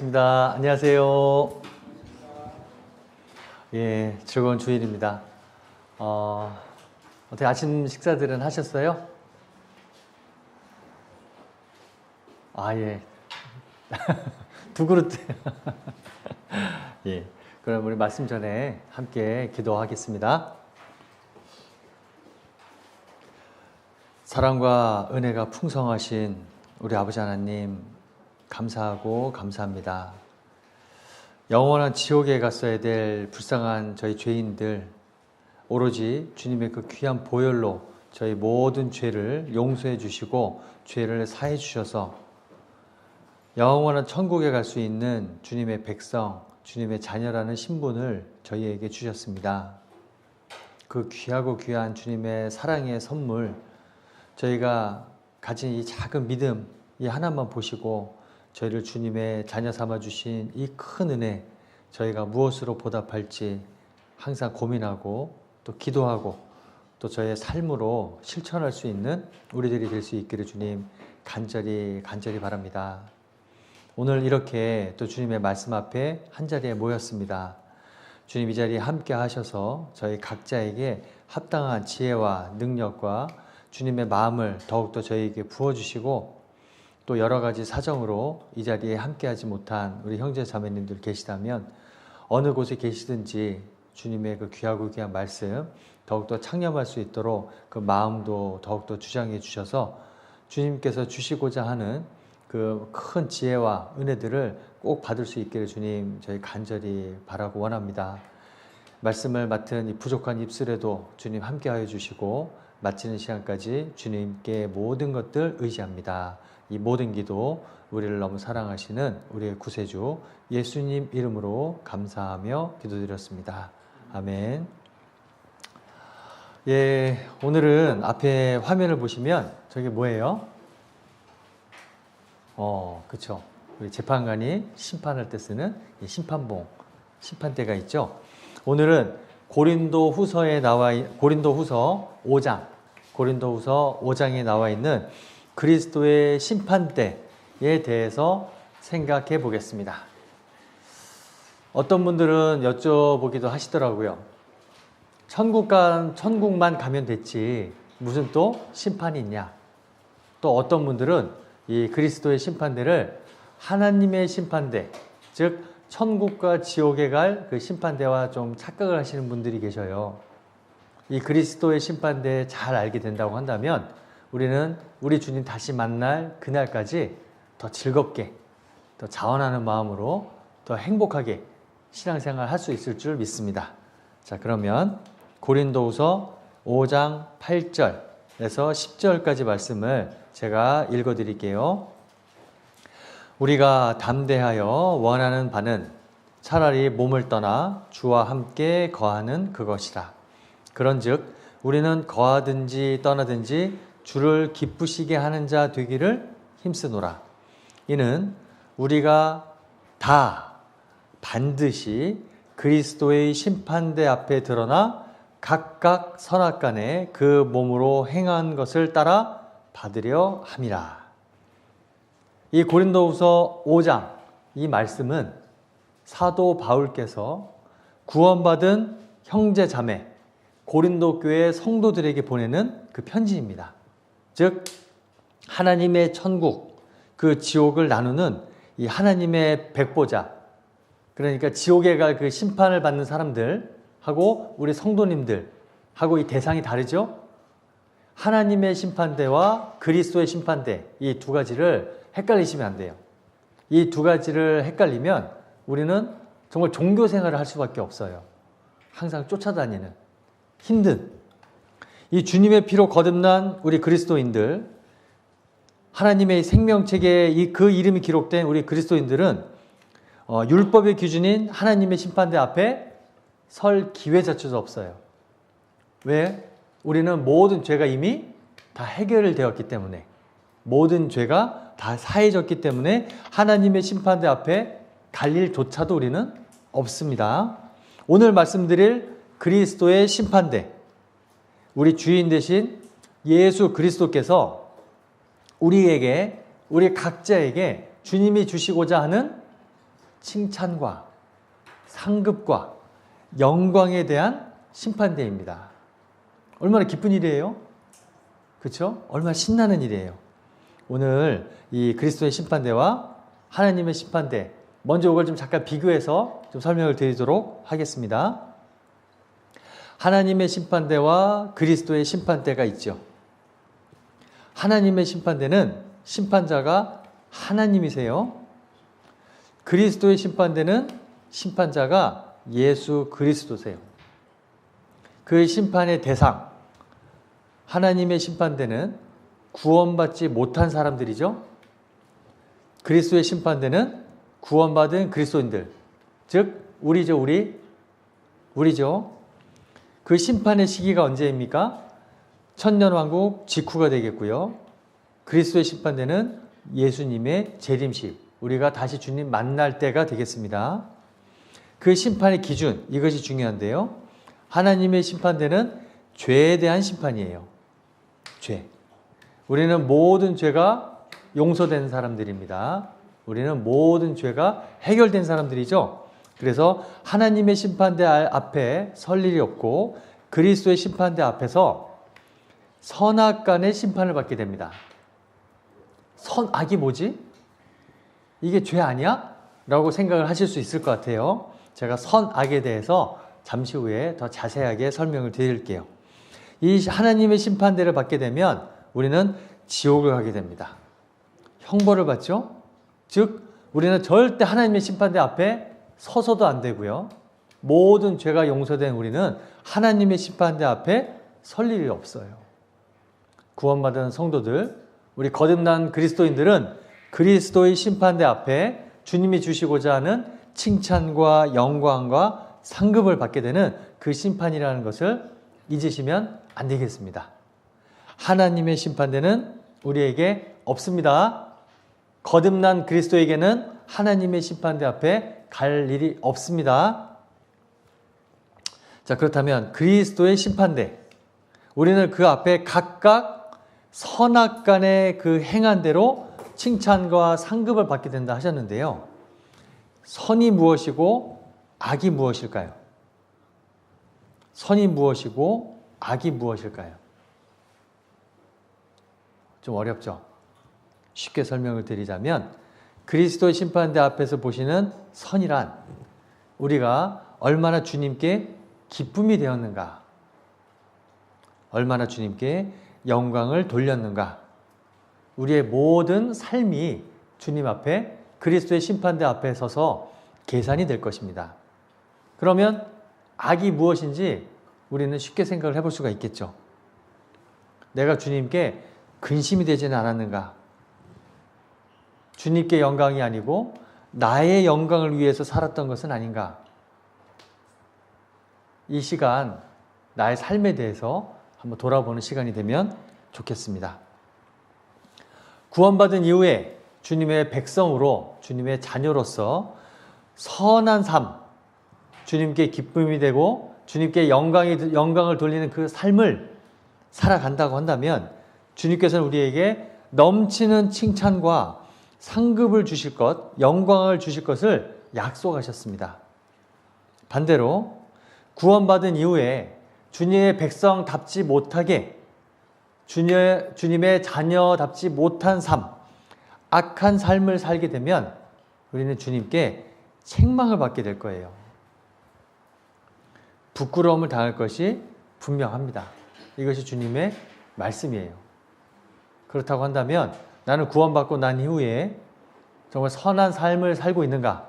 반갑습니다. 안녕하세요. 예, 즐거운 주일입니다. 어떻게 아침 식사들은 하셨어요? 예. 두 그릇. 예. 그럼 우리 말씀 전에 함께 기도하겠습니다. 사랑과 은혜가 풍성하신 우리 아버지 하나님, 감사하고 감사합니다. 영원한 지옥에 갔어야 될 불쌍한 저희 죄인들, 오로지 주님의 그 귀한 보혈로 저희 모든 죄를 용서해 주시고 죄를 사해 주셔서 영원한 천국에 갈 수 있는 주님의 백성, 주님의 자녀라는 신분을 저희에게 주셨습니다. 그 귀하고 귀한 주님의 사랑의 선물, 저희가 가진 이 작은 믿음, 이 하나만 보시고 저희를 주님의 자녀 삼아 주신 이 큰 은혜, 저희가 무엇으로 보답할지 항상 고민하고 또 기도하고 또 저의 삶으로 실천할 수 있는 우리들이 될 수 있기를 주님 간절히 바랍니다. 오늘 이렇게 또 주님의 말씀 앞에 한자리에 모였습니다. 주님 이 자리에 함께 하셔서 저희 각자에게 합당한 지혜와 능력과 주님의 마음을 더욱더 저희에게 부어주시고 또 여러 가지 사정으로 이 자리에 함께하지 못한 우리 형제 자매님들 계시다면 어느 곳에 계시든지 주님의 그 귀하고 귀한 말씀 더욱더 창념할 수 있도록 그 마음도 더욱더 주장해 주셔서 주님께서 주시고자 하는 그 큰 지혜와 은혜들을 꼭 받을 수 있기를 주님 저희 간절히 바라고 원합니다. 말씀을 맡은 이 부족한 입술에도 주님 함께하여 주시고 마치는 시간까지 주님께 모든 것들 의지합니다. 이 모든 기도 우리를 너무 사랑하시는 우리의 구세주 예수님 이름으로 감사하며 기도드렸습니다. 아멘. 예, 오늘은 앞에 화면을 보시면 저게 뭐예요? 그쵸. 우리 재판관이 심판할 때 쓰는 이 심판봉, 심판대가 있죠. 오늘은 고린도후서 5장에 나와 있는 그리스도의 심판대에 대해서 생각해 보겠습니다. 어떤 분들은 여쭤보기도 하시더라고요. 천국만 가면 됐지 무슨 또 심판이 있냐. 또 어떤 분들은 이 그리스도의 심판대를 하나님의 심판대, 즉 천국과 지옥에 갈 그 심판대와 좀 착각을 하시는 분들이 계셔요. 이 그리스도의 심판대 잘 알게 된다고 한다면 우리는 우리 주님 다시 만날 그날까지 더 즐겁게, 더 자원하는 마음으로 더 행복하게 신앙생활 할 수 있을 줄 믿습니다. 자, 그러면 고린도후서 5장 8절에서 10절까지 말씀을 제가 읽어드릴게요. 우리가 담대하여 원하는 바는 차라리 몸을 떠나 주와 함께 거하는 그것이라. 그런즉 우리는 거하든지 떠나든지 주를 기쁘시게 하는 자 되기를 힘쓰노라. 이는 우리가 다 반드시 그리스도의 심판대 앞에 드러나 각각 선악간에 그 몸으로 행한 것을 따라 받으려 함이라. 이 고린도후서 5장 이 말씀은 사도 바울께서 구원받은 형제 자매 고린도 교회 성도들에게 보내는 그 편지입니다. 즉 하나님의 천국, 그 지옥을 나누는 이 하나님의 백보자, 그러니까 지옥에 갈 그 심판을 받는 사람들하고 우리 성도님들하고 이 대상이 다르죠? 하나님의 심판대와 그리스도의 심판대, 이 두 가지를 헷갈리시면 안 돼요. 이 두 가지를 헷갈리면 우리는 정말 종교 생활을 할 수밖에 없어요. 항상 쫓아다니는, 힘든, 이 주님의 피로 거듭난 우리 그리스도인들, 하나님의 생명책에 그 이름이 기록된 우리 그리스도인들은 율법의 기준인 하나님의 심판대 앞에 설 기회자체도 없어요. 왜? 우리는 모든 죄가 이미 다 해결되었기 때문에, 모든 죄가 다 사해졌기 때문에 하나님의 심판대 앞에 갈 일조차도 우리는 없습니다. 오늘 말씀드릴 그리스도의 심판대, 우리 주인 되신 예수 그리스도께서 우리 각자에게 주님이 주시고자 하는 칭찬과 상급과 영광에 대한 심판대입니다. 얼마나 기쁜 일이에요? 그렇죠? 얼마나 신나는 일이에요. 오늘 이 그리스도의 심판대와 하나님의 심판대, 먼저 이걸 좀 잠깐 비교해서 좀 설명을 드리도록 하겠습니다. 하나님의 심판대와 그리스도의 심판대가 있죠. 하나님의 심판대는 심판자가 하나님이세요. 그리스도의 심판대는 심판자가 예수 그리스도세요. 그 심판의 대상, 하나님의 심판대는 구원받지 못한 사람들이죠. 그리스도의 심판대는 구원받은 그리스도인들, 즉 우리죠. 그 심판의 시기가 언제입니까? 천년왕국 직후가 되겠고요. 그리스도의 심판대는 예수님의 재림식, 우리가 다시 주님 만날 때가 되겠습니다. 그 심판의 기준, 이것이 중요한데요. 하나님의 심판대는 죄에 대한 심판이에요. 죄. 우리는 모든 죄가 용서된 사람들입니다. 우리는 모든 죄가 해결된 사람들이죠. 그래서 하나님의 심판대 앞에 설 일이 없고 그리스도의 심판대 앞에서 선악간의 심판을 받게 됩니다. 선악이 뭐지? 이게 죄 아니야? 라고 생각을 하실 수 있을 것 같아요. 제가 선악에 대해서 잠시 후에 더 자세하게 설명을 드릴게요. 이 하나님의 심판대를 받게 되면 우리는 지옥을 가게 됩니다. 형벌을 받죠? 즉 우리는 절대 하나님의 심판대 앞에 서서도 안 되고요. 모든 죄가 용서된 우리는 하나님의 심판대 앞에 설 일이 없어요. 구원받은 성도들, 우리 거듭난 그리스도인들은 그리스도의 심판대 앞에 주님이 주시고자 하는 칭찬과 영광과 상급을 받게 되는 그 심판이라는 것을 잊으시면 안 되겠습니다. 하나님의 심판대는 우리에게 없습니다. 거듭난 그리스도에게는 하나님의 심판대 앞에 갈 일이 없습니다. 자, 그렇다면 그리스도의 심판대, 우리는 그 앞에 각각 선악간의 그 행한 대로 칭찬과 상급을 받게 된다 하셨는데요. 선이 무엇이고 악이 무엇일까요? 선이 무엇이고 악이 무엇일까요? 좀 어렵죠? 쉽게 설명을 드리자면 그리스도의 심판대 앞에서 보시는 선이란 우리가 얼마나 주님께 기쁨이 되었는가, 얼마나 주님께 영광을 돌렸는가, 우리의 모든 삶이 주님 앞에 그리스도의 심판대 앞에 서서 계산이 될 것입니다. 그러면 악이 무엇인지 우리는 쉽게 생각을 해볼 수가 있겠죠. 내가 주님께 근심이 되지는 않았는가? 주님께 영광이 아니고 나의 영광을 위해서 살았던 것은 아닌가? 이 시간 나의 삶에 대해서 한번 돌아보는 시간이 되면 좋겠습니다. 구원받은 이후에 주님의 백성으로, 주님의 자녀로서 선한 삶, 주님께 기쁨이 되고 주님께 영광을 돌리는 그 삶을 살아간다고 한다면 주님께서는 우리에게 넘치는 칭찬과 상급을 주실 것, 영광을 주실 것을 약속하셨습니다. 반대로 구원받은 이후에 주님의 백성답지 못하게, 주님의 자녀답지 못한 삶, 악한 삶을 살게 되면 우리는 주님께 책망을 받게 될 거예요. 부끄러움을 당할 것이 분명합니다. 이것이 주님의 말씀이에요. 그렇다고 한다면 나는 구원받고 난 이후에 정말 선한 삶을 살고 있는가?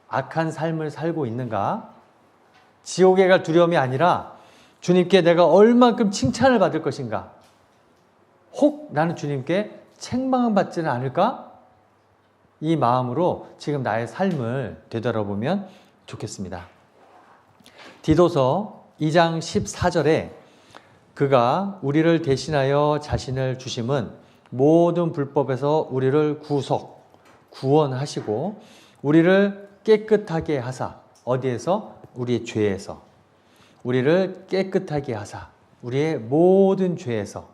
악한 삶을 살고 있는가? 지옥에 갈 두려움이 아니라 주님께 내가 얼만큼 칭찬을 받을 것인가? 혹 나는 주님께 책망을 받지는 않을까? 이 마음으로 지금 나의 삶을 되돌아보면 좋겠습니다. 디도서 2장 14절에 그가 우리를 대신하여 자신을 주심은 모든 불법에서 우리를 구원하시고 우리를 깨끗하게 하사, 어디에서? 우리의 죄에서. 우리를 깨끗하게 하사, 우리의 모든 죄에서.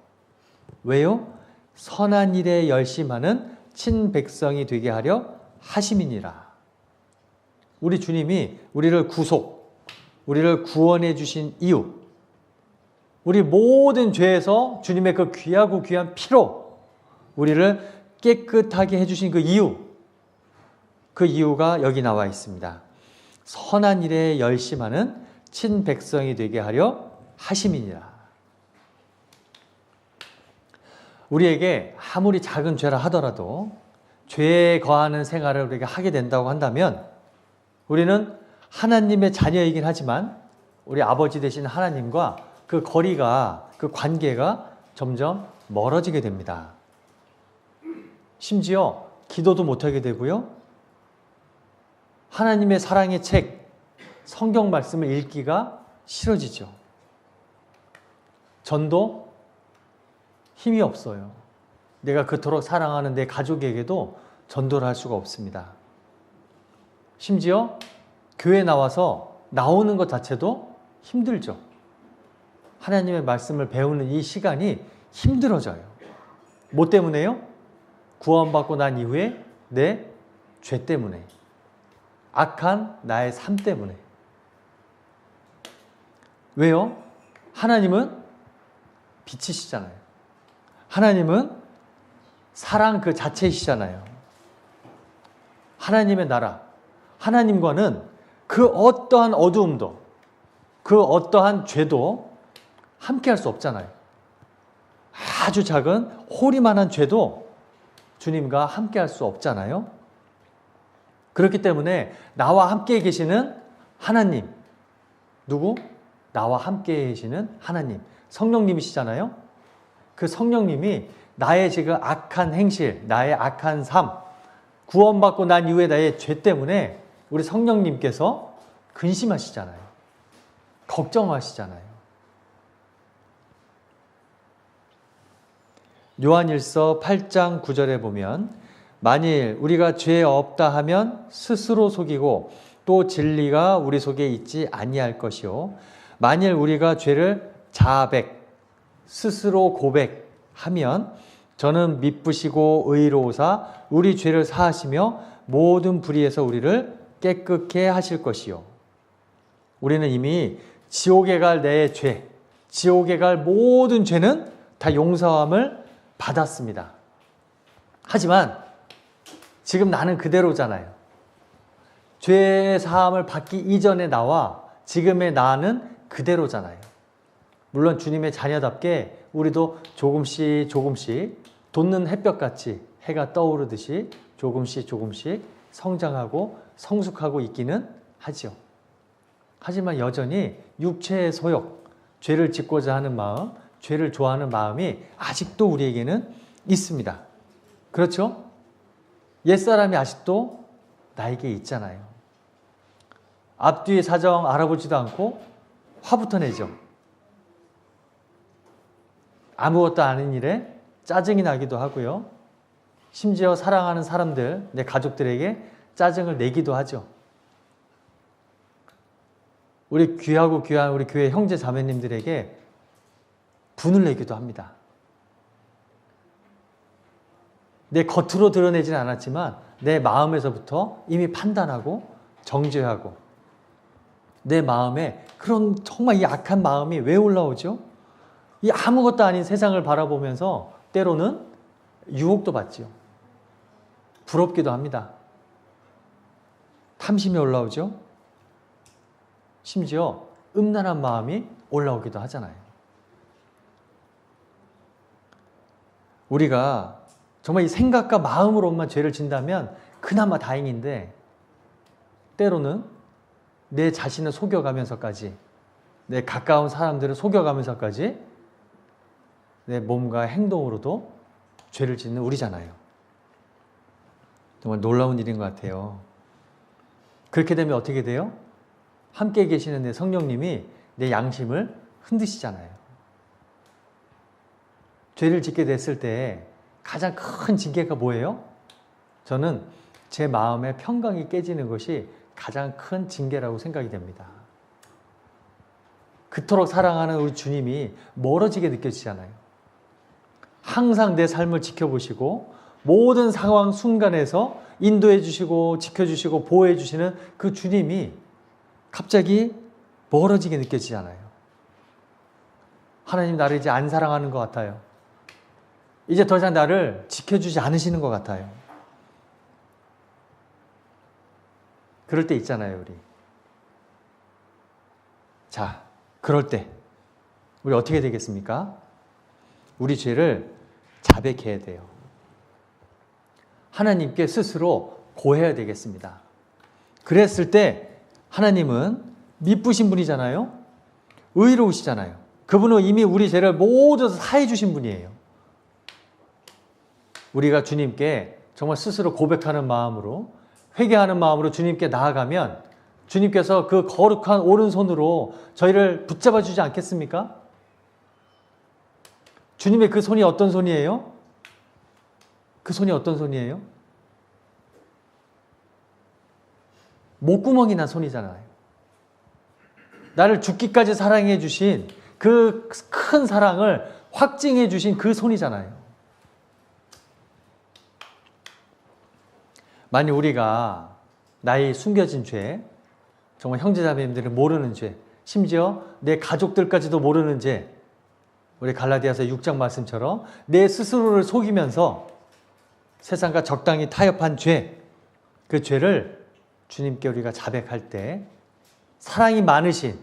왜요? 선한 일에 열심하는 친백성이 되게 하려 하심이니라. 우리 주님이 우리를 우리를 구원해 주신 이유, 우리 모든 죄에서 주님의 그 귀하고 귀한 피로 우리를 깨끗하게 해주신 그 이유가 여기 나와 있습니다. 선한 일에 열심하는 친백성이 되게 하려 하심이니라. 우리에게 아무리 작은 죄라 하더라도 죄에 거하는 생활을 우리가 하게 된다고 한다면 우리는 하나님의 자녀이긴 하지만 우리 아버지 되신 하나님과 그 거리가, 그 관계가 점점 멀어지게 됩니다. 심지어 기도도 못하게 되고요. 하나님의 사랑의 책, 성경 말씀을 읽기가 싫어지죠. 전도 힘이 없어요. 내가 그토록 사랑하는 내 가족에게도 전도를 할 수가 없습니다. 심지어 교회 나와서 나오는 것 자체도 힘들죠. 하나님의 말씀을 배우는 이 시간이 힘들어져요. 뭐 때문에요? 구원받고 난 이후에 내 죄 때문에, 악한 나의 삶 때문에. 왜요? 하나님은 빛이시잖아요. 하나님은 사랑 그 자체이시잖아요. 하나님의 나라, 하나님과는 그 어떠한 어두움도, 그 어떠한 죄도 함께 할 수 없잖아요. 아주 작은 호리만한 죄도 주님과 함께 할 수 없잖아요. 그렇기 때문에 나와 함께 계시는 하나님, 누구? 나와 함께 계시는 하나님, 성령님이시잖아요. 그 성령님이 나의 지금 악한 행실, 나의 악한 삶, 구원받고 난 이후에 나의 죄 때문에 우리 성령님께서 근심하시잖아요. 걱정하시잖아요. 요한일서 8장 9절에 보면 만일 우리가 죄 없다 하면 스스로 속이고 또 진리가 우리 속에 있지 아니할 것이요 만일 우리가 죄를 자백 스스로 고백하면 저는 미쁘시고 의로우사 우리 죄를 사하시며 모든 불의에서 우리를 깨끗게 하실 것이요. 우리는 이미 지옥에 갈 내 죄, 지옥에 갈 모든 죄는 다 용서함을 받았습니다. 하지만 지금 나는 그대로잖아요. 죄 사함을 받기 이전의 나와 지금의 나는 그대로잖아요. 물론 주님의 자녀답게 우리도 조금씩 돋는 햇볕같이 해가 떠오르듯이 조금씩 성장하고 성숙하고 있기는 하죠. 하지만 여전히 육체의 소욕, 죄를 짓고자 하는 마음, 죄를 좋아하는 마음이 아직도 우리에게는 있습니다. 그렇죠? 옛사람이 아직도 나에게 있잖아요. 앞뒤 사정 알아보지도 않고 화부터 내죠. 아무것도 아닌 일에 짜증이 나기도 하고요. 심지어 사랑하는 사람들, 내 가족들에게 짜증을 내기도 하죠. 우리 귀하고 귀한 우리 교회 형제 자매님들에게 분을 내기도 합니다. 내 겉으로 드러내지는 않았지만 내 마음에서부터 이미 판단하고 정죄하고 내 마음에 그런 정말 이 악한 마음이 왜 올라오죠? 이 아무것도 아닌 세상을 바라보면서 때로는 유혹도 받지요. 부럽기도 합니다. 탐심이 올라오죠. 심지어 음란한 마음이 올라오기도 하잖아요. 우리가 정말 이 생각과 마음으로만 죄를 진다면 그나마 다행인데 때로는 내 자신을 속여가면서까지 내 가까운 사람들을 속여가면서까지 내 몸과 행동으로도 죄를 짓는 우리잖아요. 정말 놀라운 일인 것 같아요. 그렇게 되면 어떻게 돼요? 함께 계시는 내 성령님이 내 양심을 흔드시잖아요. 죄를 짓게 됐을 때 가장 큰 징계가 뭐예요? 저는 제 마음의 평강이 깨지는 것이 가장 큰 징계라고 생각이 됩니다. 그토록 사랑하는 우리 주님이 멀어지게 느껴지잖아요. 항상 내 삶을 지켜보시고 모든 상황 순간에서 인도해 주시고 지켜주시고 보호해 주시는 그 주님이 갑자기 멀어지게 느껴지잖아요. 하나님 나를 이제 안 사랑하는 것 같아요. 이제 더 이상 나를 지켜주지 않으시는 것 같아요. 그럴 때 있잖아요, 우리. 자, 그럴 때 우리 어떻게 되겠습니까? 우리 죄를 자백해야 돼요. 하나님께 스스로 고해야 되겠습니다. 그랬을 때 하나님은 미쁘신 분이잖아요. 의로우시잖아요. 그분은 이미 우리 죄를 모두 사해 주신 분이에요. 우리가 주님께 정말 스스로 고백하는 마음으로, 회개하는 마음으로 주님께 나아가면 주님께서 그 거룩한 오른손으로 저희를 붙잡아 주지 않겠습니까? 주님의 그 손이 어떤 손이에요? 그 손이 어떤 손이에요? 목구멍이 난 손이잖아요. 나를 죽기까지 사랑해 주신 그 큰 사랑을 확증해 주신 그 손이잖아요. 만약 우리가 나의 숨겨진 죄, 정말 형제자매님들은 모르는 죄, 심지어 내 가족들까지도 모르는 죄, 우리 갈라디아서 6장 말씀처럼 내 스스로를 속이면서 세상과 적당히 타협한 죄, 그 죄를 주님께 우리가 자백할 때 사랑이 많으신,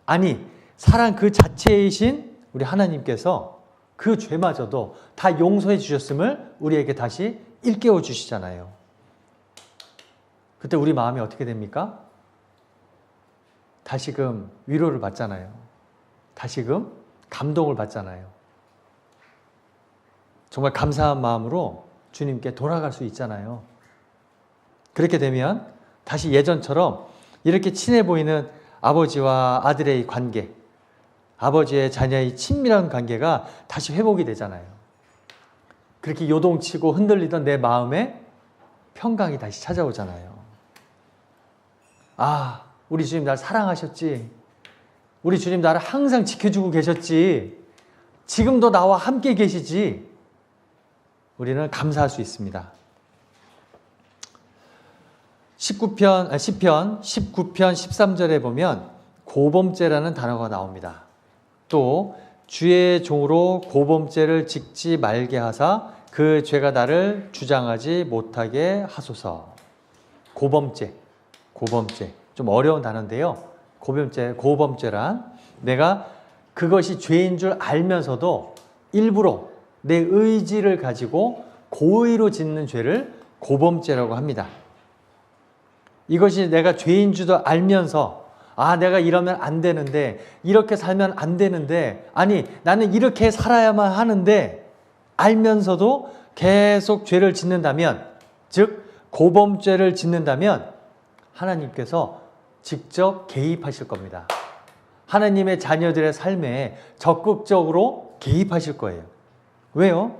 아니 사랑 그 자체이신 우리 하나님께서 그 죄마저도 다 용서해 주셨음을 우리에게 다시 일깨워 주시잖아요. 그때 우리 마음이 어떻게 됩니까? 다시금 위로를 받잖아요. 다시금 감동을 받잖아요. 정말 감사한 마음으로 주님께 돌아갈 수 있잖아요. 그렇게 되면 다시 예전처럼 이렇게 친해 보이는 아버지와 아들의 관계, 아버지의 자녀의 친밀한 관계가 다시 회복이 되잖아요. 그렇게 요동치고 흔들리던 내 마음에 평강이 다시 찾아오잖아요. 아, 우리 주님 날 사랑하셨지. 우리 주님 나를 항상 지켜주고 계셨지. 지금도 나와 함께 계시지. 우리는 감사할 수 있습니다. 시편 19편 13절에 보면 고범죄라는 단어가 나옵니다. 또 주의 종으로 고범죄를 짓지 말게 하사 그 죄가 나를 주장하지 못하게 하소서. 고범죄. 좀 어려운 단어인데요. 고범죄란 내가 그것이 죄인 줄 알면서도 일부러 내 의지를 가지고 고의로 짓는 죄를 고범죄라고 합니다. 이것이 내가 죄인 줄도 알면서 아, 내가 이러면 안 되는데, 이렇게 살면 안 되는데, 아니, 나는 이렇게 살아야만 하는데, 알면서도 계속 죄를 짓는다면, 즉, 고범죄를 짓는다면, 하나님께서 직접 개입하실 겁니다. 하나님의 자녀들의 삶에 적극적으로 개입하실 거예요. 왜요?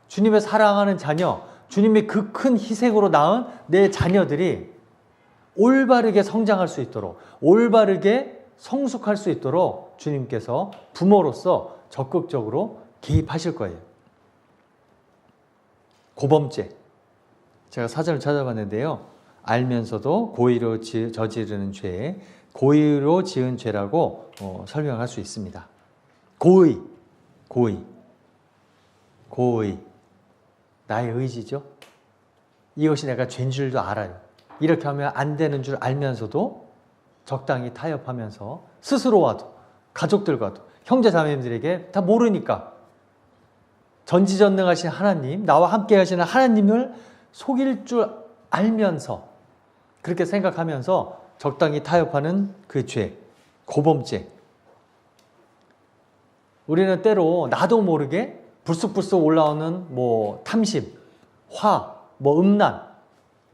주님의 사랑하는 자녀, 주님의 그 큰 희생으로 낳은 내 자녀들이 올바르게 성장할 수 있도록, 올바르게 성숙할 수 있도록 주님께서 부모로서 적극적으로 개입하실 거예요. 고범죄. 제가 사전을 찾아봤는데요. 알면서도 고의로 저지르는 죄, 고의로 지은 죄라고 설명할 수 있습니다. 고의. 나의 의지죠. 이것이 내가 죄인 줄도 알아요. 이렇게 하면 안 되는 줄 알면서도 적당히 타협하면서 스스로와도 가족들과도 형제자매님들에게 다 모르니까 전지전능하신 하나님, 나와 함께 하시는 하나님을 속일 줄 알면서 그렇게 생각하면서 적당히 타협하는 그 죄, 고범죄. 우리는 때로 나도 모르게 불쑥불쑥 올라오는 탐심, 화, 음란.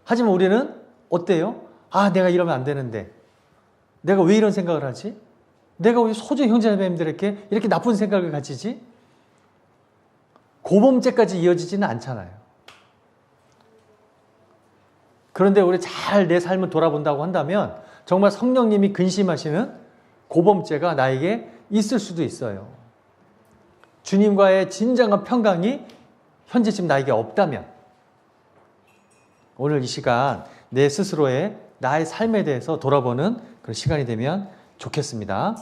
하지만 우리는 어때요? 아, 내가 이러면 안 되는데. 내가 왜 이런 생각을 하지? 내가 왜 소중히 형제자매님들에게 이렇게 나쁜 생각을 가지지? 고범죄까지 이어지지는 않잖아요. 그런데 우리 잘 내 삶을 돌아본다고 한다면 정말 성령님이 근심하시는 고범죄가 나에게 있을 수도 있어요. 주님과의 진정한 평강이 현재 지금 나에게 없다면 오늘 이 시간 내 스스로의 나의 삶에 대해서 돌아보는 그런 시간이 되면 좋겠습니다.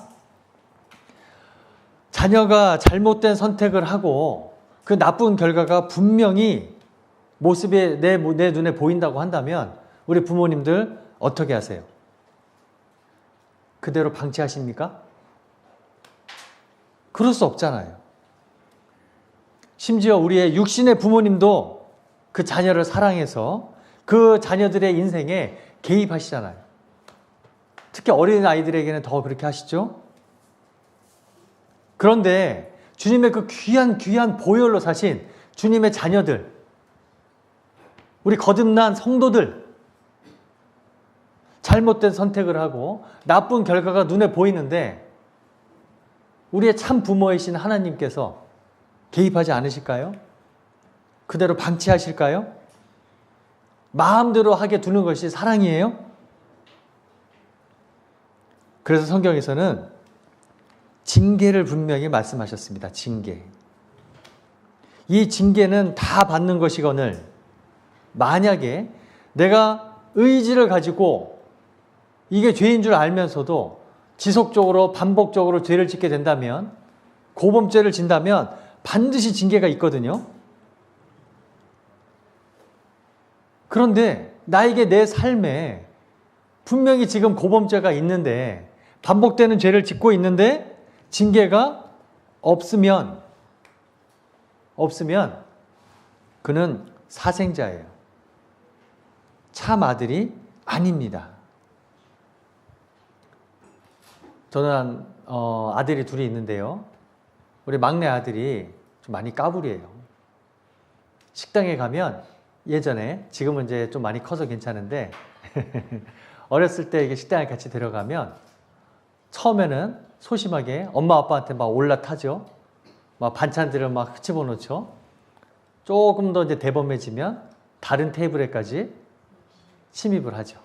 자녀가 잘못된 선택을 하고 그 나쁜 결과가 분명히 모습에 내 눈에 보인다고 한다면 우리 부모님들 어떻게 하세요? 그대로 방치하십니까? 그럴 수 없잖아요. 심지어 우리의 육신의 부모님도 그 자녀를 사랑해서 그 자녀들의 인생에 개입하시잖아요. 특히 어린 아이들에게는 더 그렇게 하시죠. 그런데 주님의 그 귀한 보혈로 사신 주님의 자녀들, 우리 거듭난 성도들, 잘못된 선택을 하고 나쁜 결과가 눈에 보이는데 우리의 참 부모이신 하나님께서 개입하지 않으실까요? 그대로 방치하실까요? 마음대로 하게 두는 것이 사랑이에요? 그래서 성경에서는 징계를 분명히 말씀하셨습니다. 징계. 이 징계는 다 받는 것이거늘 만약에 내가 의지를 가지고 이게 죄인 줄 알면서도 지속적으로 반복적으로 죄를 짓게 된다면, 고범죄를 진다면 반드시 징계가 있거든요. 그런데 나에게 내 삶에 분명히 지금 고범죄가 있는데, 반복되는 죄를 짓고 있는데 징계가 없으면 그는 사생자예요. 참 아들이 아닙니다. 저는 아들이 둘이 있는데요. 우리 막내 아들이 좀 많이 까불이에요. 식당에 가면 예전에, 지금은 이제 좀 많이 커서 괜찮은데 어렸을 때 이게 식당에 같이 들어가면 처음에는 소심하게 엄마 아빠한테 막 올라타죠. 막 반찬들을 막 흩집어 놓죠. 조금 더 이제 대범해지면 다른 테이블에까지 침입을 하죠.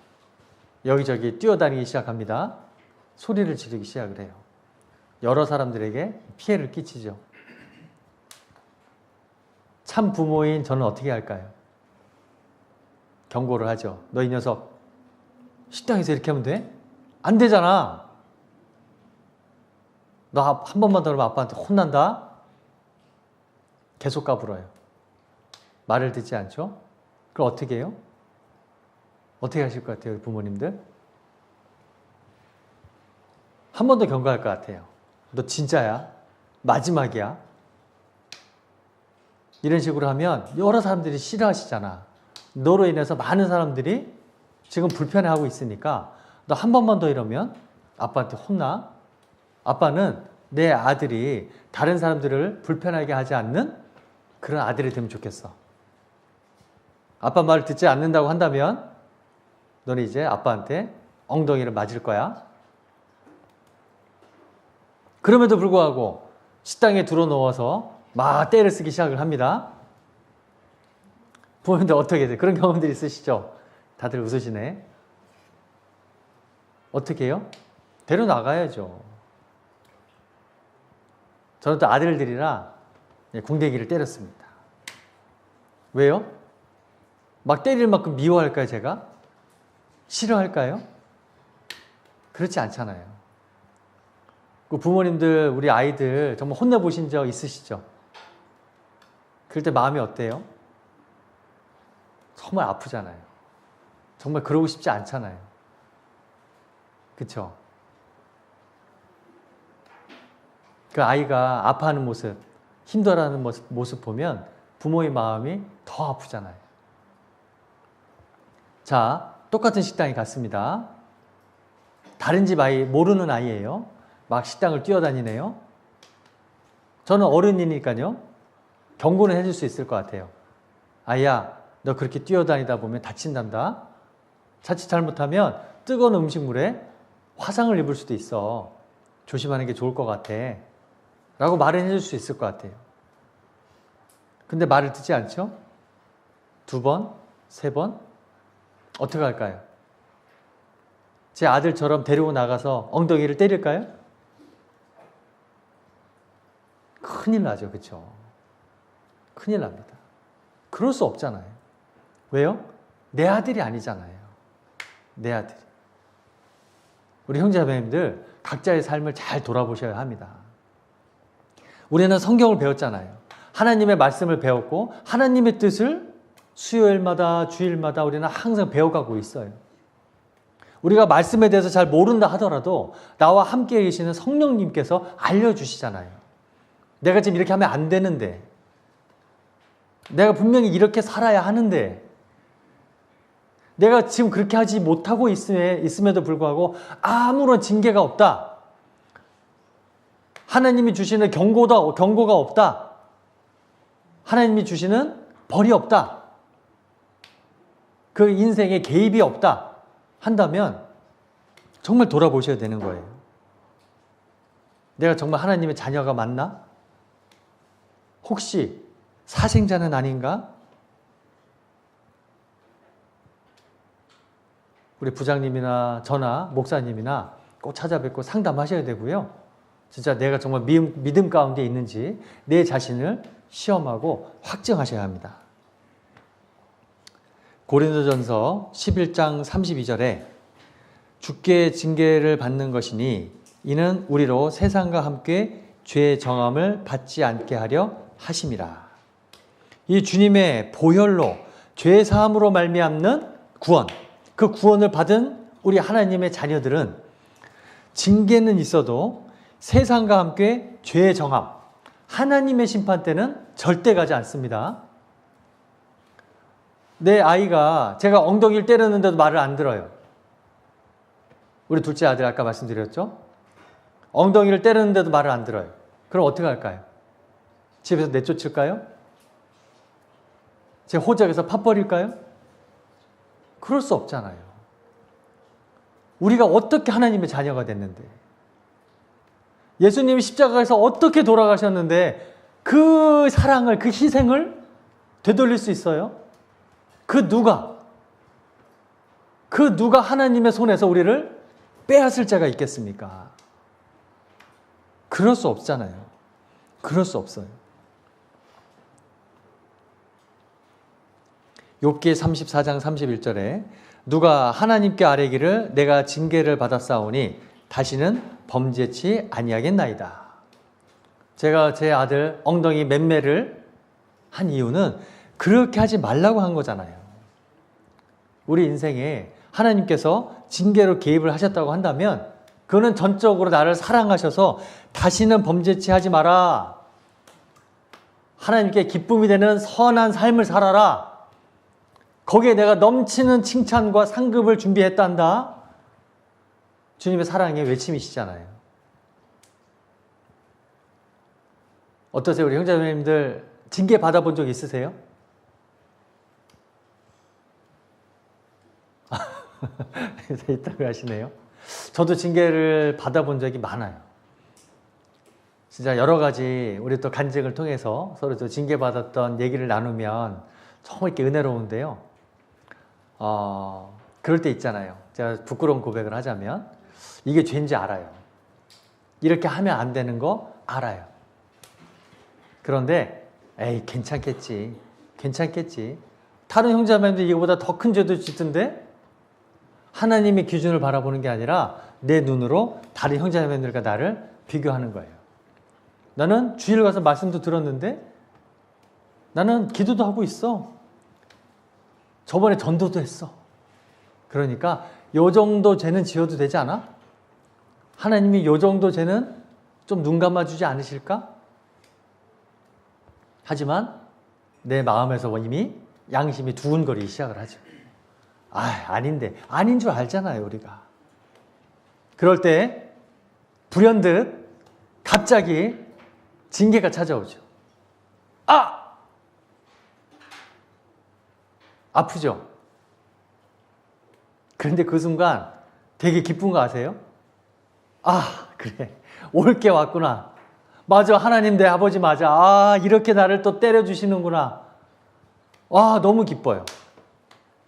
여기저기 뛰어다니기 시작합니다. 소리를 지르기 시작을 해요. 여러 사람들에게 피해를 끼치죠. 참 부모인 저는 어떻게 할까요? 경고를 하죠. 너 이 녀석 식당에서 이렇게 하면 돼? 안 되잖아. 너 한 번만 더 그러면 아빠한테 혼난다? 계속 까불어요. 말을 듣지 않죠? 그럼 어떻게 해요? 어떻게 하실 것 같아요, 부모님들? 한 번 더 경고할 것 같아요. 너 진짜야? 마지막이야? 이런 식으로 하면 여러 사람들이 싫어하시잖아. 너로 인해서 많은 사람들이 지금 불편해하고 있으니까 너 한 번만 더 이러면 아빠한테 혼나? 아빠는 내 아들이 다른 사람들을 불편하게 하지 않는 그런 아들이 되면 좋겠어. 아빠 말을 듣지 않는다고 한다면 너는 이제 아빠한테 엉덩이를 맞을 거야. 그럼에도 불구하고 식당에 들어놓아서 막 떼를 쓰기 시작을 합니다. 부모님들 어떻게 돼요? 그런 경험들이 있으시죠? 다들 웃으시네. 어떻게 해요? 데려나가야죠. 저는 또 아들들이라 궁대기를 때렸습니다. 왜요? 막 때릴 만큼 미워할까요, 제가? 싫어할까요? 그렇지 않잖아요. 그 부모님들, 우리 아이들 정말 혼내보신 적 있으시죠? 그럴 때 마음이 어때요? 정말 아프잖아요. 정말 그러고 싶지 않잖아요. 그쵸? 그 아이가 아파하는 모습, 힘들어하는 모습 보면 부모의 마음이 더 아프잖아요. 자, 똑같은 식당에 갔습니다. 다른 집 아이, 모르는 아이예요. 막 식당을 뛰어다니네요. 저는 어른이니까요. 경고는 해줄 수 있을 것 같아요. 아이야, 너 그렇게 뛰어다니다 보면 다친단다. 자칫 잘못하면 뜨거운 음식물에 화상을 입을 수도 있어. 조심하는 게 좋을 것 같아. 라고 말은 해줄 수 있을 것 같아요. 근데 말을 듣지 않죠? 2번, 3번? 어떻게 할까요? 제 아들처럼 데리고 나가서 엉덩이를 때릴까요? 큰일 나죠. 그렇죠? 큰일 납니다. 그럴 수 없잖아요. 왜요? 내 아들이 아니잖아요. 내 아들이. 우리 형제자매님들 각자의 삶을 잘 돌아보셔야 합니다. 우리는 성경을 배웠잖아요. 하나님의 말씀을 배웠고 하나님의 뜻을 수요일마다 주일마다 우리는 항상 배워가고 있어요. 우리가 말씀에 대해서 잘 모른다 하더라도 나와 함께 계시는 성령님께서 알려주시잖아요. 내가 지금 이렇게 하면 안 되는데, 내가 분명히 이렇게 살아야 하는데, 내가 지금 그렇게 하지 못하고 있음에도 불구하고 아무런 징계가 없다. 하나님이 주시는 경고가 없다. 하나님이 주시는 벌이 없다. 그 인생에 개입이 없다 한다면 정말 돌아보셔야 되는 거예요. 내가 정말 하나님의 자녀가 맞나? 혹시 사생자는 아닌가? 우리 부장님이나 저나 목사님이나 꼭 찾아뵙고 상담하셔야 되고요. 진짜 내가 정말 믿음 가운데 있는지 내 자신을 시험하고 확증하셔야 합니다. 고린도전서 11장 32절에 주께 징계를 받는 것이니 이는 우리로 세상과 함께 죄의 정함을 받지 않게 하려 하심이라. 이 주님의 보혈로 죄 사함으로 말미암는 구원, 그 구원을 받은 우리 하나님의 자녀들은 징계는 있어도 세상과 함께 죄의 정함, 하나님의 심판 때는 절대 가지 않습니다. 내 아이가 제가 엉덩이를 때렸는데도 말을 안 들어요. 우리 둘째 아들 아까 말씀드렸죠? 엉덩이를 때렸는데도 말을 안 들어요. 그럼 어떻게 할까요? 집에서 내쫓을까요? 제 호적에서 팥버릴까요? 그럴 수 없잖아요. 우리가 어떻게 하나님의 자녀가 됐는데, 예수님이 십자가에서 어떻게 돌아가셨는데 그 사랑을, 그 희생을 되돌릴 수 있어요? 그 누가 하나님의 손에서 우리를 빼앗을 자가 있겠습니까? 그럴 수 없잖아요. 그럴 수 없어요. 욥기 34장 31절에 누가 하나님께 아뢰기를 내가 징계를 받았사오니 다시는 범죄치 아니하겠나이다. 제가 제 아들 엉덩이 맴매를 한 이유는 그렇게 하지 말라고 한 거잖아요. 우리 인생에 하나님께서 징계로 개입을 하셨다고 한다면 그거는 전적으로 나를 사랑하셔서 다시는 범죄치 하지 마라. 하나님께 기쁨이 되는 선한 삶을 살아라. 거기에 내가 넘치는 칭찬과 상급을 준비했단다. 주님의 사랑의 외침이시잖아요. 어떠세요? 우리 형제자매님들 징계 받아본 적 있으세요? 있다고 하시네요. 저도 징계를 받아본 적이 많아요. 진짜 여러 가지 우리 또 간증을 통해서 서로 또 징계받았던 얘기를 나누면 정말 이렇게 은혜로운데요. 그럴 때 있잖아요. 제가 부끄러운 고백을 하자면 이게 죄인지 알아요. 이렇게 하면 안 되는 거 알아요. 그런데 에이 괜찮겠지. 다른 형제자매님들 이거보다 더 큰 죄도 짓던데 하나님의 기준을 바라보는 게 아니라 내 눈으로 다른 형제자매님들과 나를 비교하는 거예요. 나는 주일 가서 말씀도 들었는데 나는 기도도 하고 있어. 저번에 전도도 했어. 그러니까 요 정도 죄는 지어도 되지 않아? 하나님이 요 정도 죄는 좀 눈 감아주지 않으실까? 하지만 내 마음에서 이미 양심이 두근거리기 시작을 하죠. 아닌데 아닌 줄 알잖아요 우리가. 그럴 때 불현듯 갑자기 징계가 찾아오죠. 아프죠? 그런데 그 순간 되게 기쁜 거 아세요? 그래 올 게 왔구나. 맞아, 하나님 내 아버지 맞아. 이렇게 나를 또 때려주시는구나. 너무 기뻐요.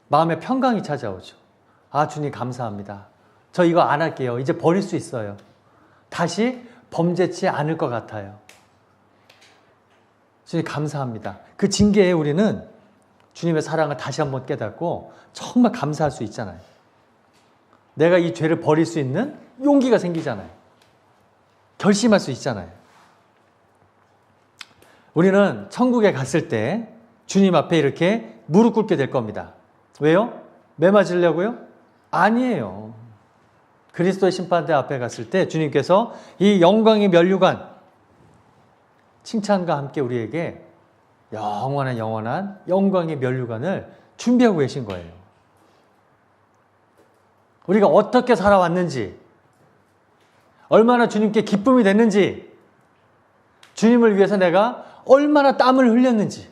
마음에 평강이 찾아오죠. 주님 감사합니다. 저 이거 안 할게요. 이제 버릴 수 있어요. 다시 범죄치 않을 것 같아요. 주님 감사합니다. 그 징계에 우리는 주님의 사랑을 다시 한번 깨닫고 정말 감사할 수 있잖아요. 내가 이 죄를 버릴 수 있는 용기가 생기잖아요. 결심할 수 있잖아요. 우리는 천국에 갔을 때 주님 앞에 이렇게 무릎 꿇게 될 겁니다. 왜요? 매 맞으려고요? 아니에요. 그리스도의 심판대 앞에 갔을 때 주님께서 이 영광의 면류관, 칭찬과 함께 우리에게 영원한 영광의 면류관을 준비하고 계신 거예요. 우리가 어떻게 살아왔는지, 얼마나 주님께 기쁨이 됐는지, 주님을 위해서 내가 얼마나 땀을 흘렸는지,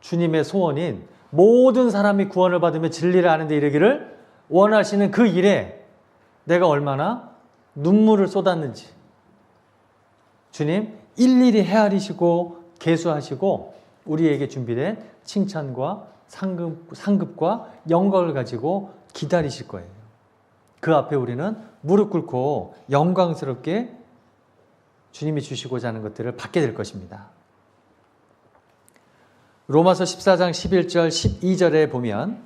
주님의 소원인 모든 사람이 구원을 받으며 진리를 아는 데 이르기를 원하시는 그 일에 내가 얼마나 눈물을 쏟았는지 주님 일일이 헤아리시고 계수하시고 우리에게 준비된 칭찬과 상급과 영광을 가지고 기다리실 거예요. 그 앞에 우리는 무릎 꿇고 영광스럽게 주님이 주시고자 하는 것들을 받게 될 것입니다. 로마서 14장 11절 12절에 보면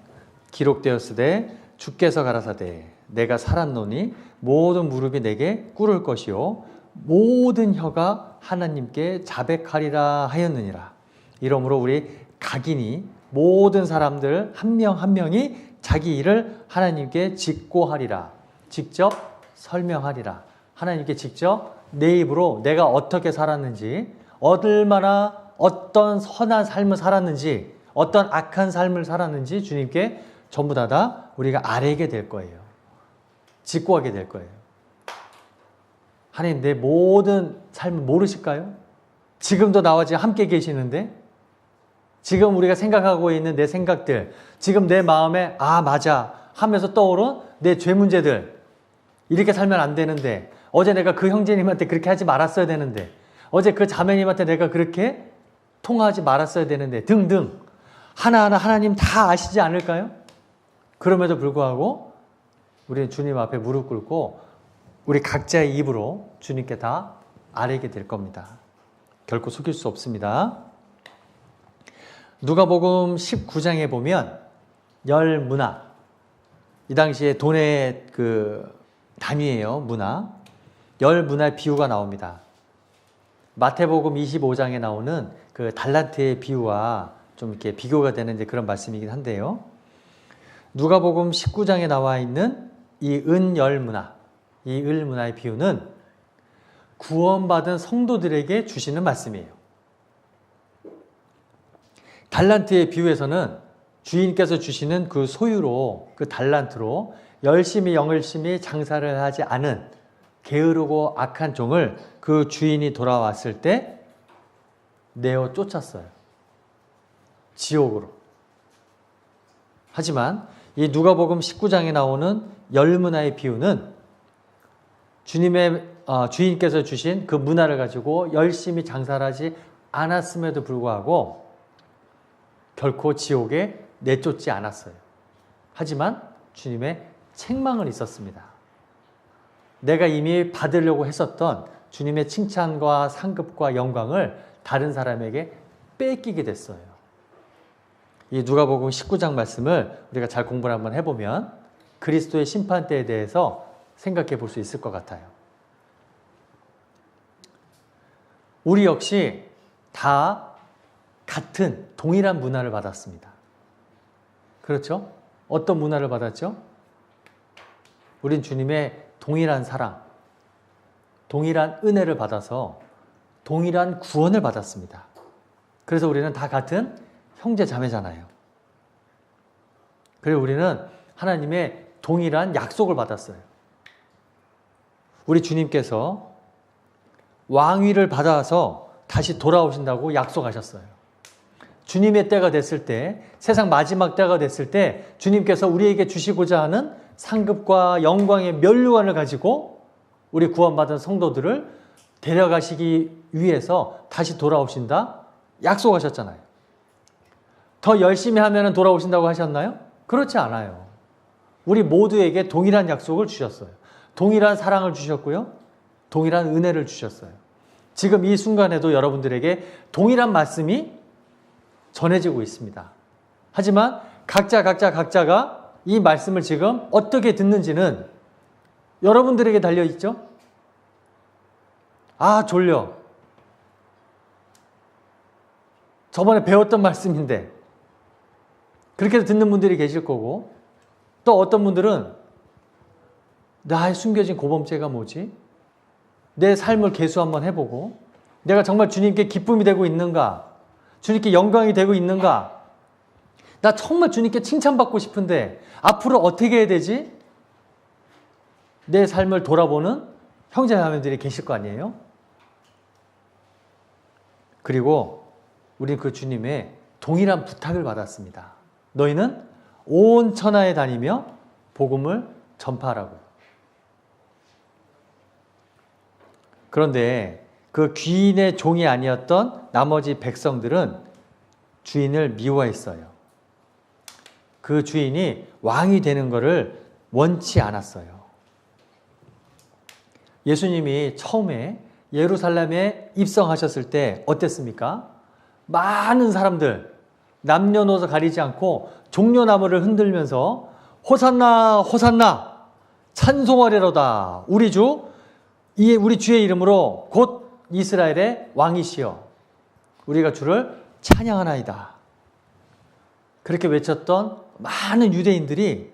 기록되었으되 주께서 가라사대 내가 살았노니 모든 무릎이 내게 꿇을 것이요 모든 혀가 하나님께 자백하리라 하였느니라. 이러므로 우리 각인이 모든 사람들 한 명 한 명이 자기 일을 하나님께 직고하리라. 직접 설명하리라. 하나님께 직접 내 입으로 내가 어떻게 살았는지, 얼마나 어떤 선한 삶을 살았는지, 어떤 악한 삶을 살았는지 주님께 전부 다 우리가 아뢰게 될 거예요. 직고하게 될 거예요. 하나님, 내 모든 삶을 모르실까요? 지금도 나와 지금 함께 계시는데, 지금 우리가 생각하고 있는 내 생각들, 지금 내 마음에 아 맞아 하면서 떠오른 내 죄 문제들, 이렇게 살면 안 되는데, 어제 내가 그 형제님한테 그렇게 하지 말았어야 되는데, 어제 그 자매님한테 내가 그렇게 통화하지 말았어야 되는데 등등 하나하나 하나님 다 아시지 않을까요? 그럼에도 불구하고 우리는 주님 앞에 무릎 꿇고 우리 각자의 입으로 주님께 다 아뢰게 될 겁니다. 결코 속일 수 없습니다. 누가복음 19장에 보면 열 문화, 이 당시에 돈의 그 단위예요. 문화. 열 문화의 비유가 나옵니다. 마태복음 25장에 나오는 그 달란트의 비유와 좀 이렇게 비교가 되는 그런 말씀이긴 한데요. 누가복음 19장에 나와 있는 이 은열 문화, 이 을 문화의 비유는 구원받은 성도들에게 주시는 말씀이에요. 달란트의 비유에서는 주인께서 주시는 그 소유로, 그 달란트로 열심히 장사를 하지 않은 게으르고 악한 종을 그 주인이 돌아왔을 때 내어 쫓았어요. 지옥으로. 하지만 이 누가복음 19장에 나오는 열 문화의 비유는 주님의 주인께서 주신 그 문화를 가지고 열심히 장사를 하지 않았음에도 불구하고 결코 지옥에 내쫓지 않았어요. 하지만 주님의 책망은 있었습니다. 내가 이미 받으려고 했었던 주님의 칭찬과 상급과 영광을 다른 사람에게 뺏기게 됐어요. 이 누가복음 19장 말씀을 우리가 잘 공부를 한번 해보면 그리스도의 심판대에 대해서 생각해 볼 수 있을 것 같아요. 우리 역시 다 같은 동일한 문화를 받았습니다. 그렇죠? 어떤 문화를 받았죠? 우린 주님의 동일한 사랑, 동일한 은혜를 받아서 동일한 구원을 받았습니다. 그래서 우리는 다 같은 형제 자매잖아요. 그리고 우리는 하나님의 동일한 약속을 받았어요. 우리 주님께서 왕위를 받아서 다시 돌아오신다고 약속하셨어요. 주님의 때가 됐을 때, 세상 마지막 때가 됐을 때 주님께서 우리에게 주시고자 하는 상급과 영광의 면류관을 가지고 우리 구원받은 성도들을 데려가시기 위해서 다시 돌아오신다 약속하셨잖아요. 더 열심히 하면 돌아오신다고 하셨나요? 그렇지 않아요. 우리 모두에게 동일한 약속을 주셨어요. 동일한 사랑을 주셨고요. 동일한 은혜를 주셨어요. 지금 이 순간에도 여러분들에게 동일한 말씀이 전해지고 있습니다. 하지만 각자가 이 말씀을 지금 어떻게 듣는지는 여러분들에게 달려있죠? 아, 졸려. 저번에 배웠던 말씀인데. 그렇게 듣는 분들이 계실 거고, 또 어떤 분들은 나의 숨겨진 고범죄가 뭐지? 내 삶을 계수 한번 해보고, 내가 정말 주님께 기쁨이 되고 있는가? 주님께 영광이 되고 있는가? 나 정말 주님께 칭찬받고 싶은데 앞으로 어떻게 해야 되지? 내 삶을 돌아보는 형제자매들이 계실 거 아니에요? 그리고 우리 그 주님의 동일한 부탁을 받았습니다. 너희는 온 천하에 다니며 복음을 전파하라고. 그런데 그 귀인의 종이 아니었던 나머지 백성들은 주인을 미워했어요. 그 주인이 왕이 되는 것을 원치 않았어요. 예수님이 처음에 예루살렘에 입성하셨을 때 어땠습니까? 많은 사람들, 남녀노소 가리지 않고 종려나무를 흔들면서 호산나 호산나 찬송하리로다. 우리 주의 이름으로 곧 이스라엘의 왕이시여 우리가 주를 찬양하나이다. 그렇게 외쳤던 많은 유대인들이